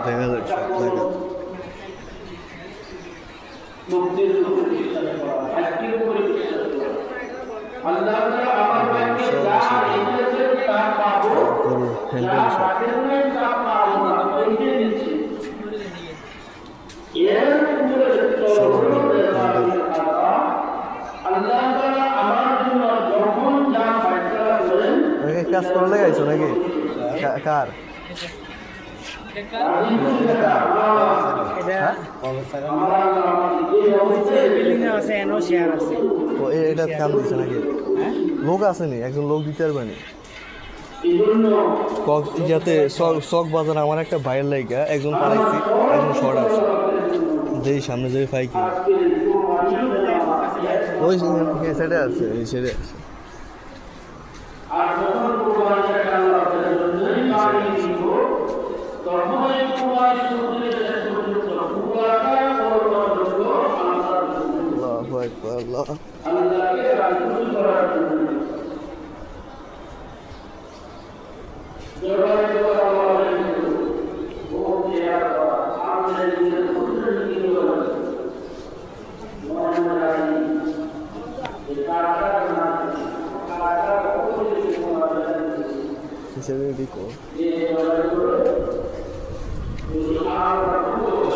দেখা যাচ্ছে কাজ করা লাগাইছো নাকি কার এটা কাম দিচ্ছে নাকি লোক আসেনি একজন লোক দিতে পারবেনি যাতে শখ বাজার আমার একটা বাইরের লাইগা একজন পালাইছি একজন শর্ট আছে যেই সামনে যে পাইকি ওই সেটা আছে এই সেটা আছে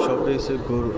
সবটা হচ্ছে গরু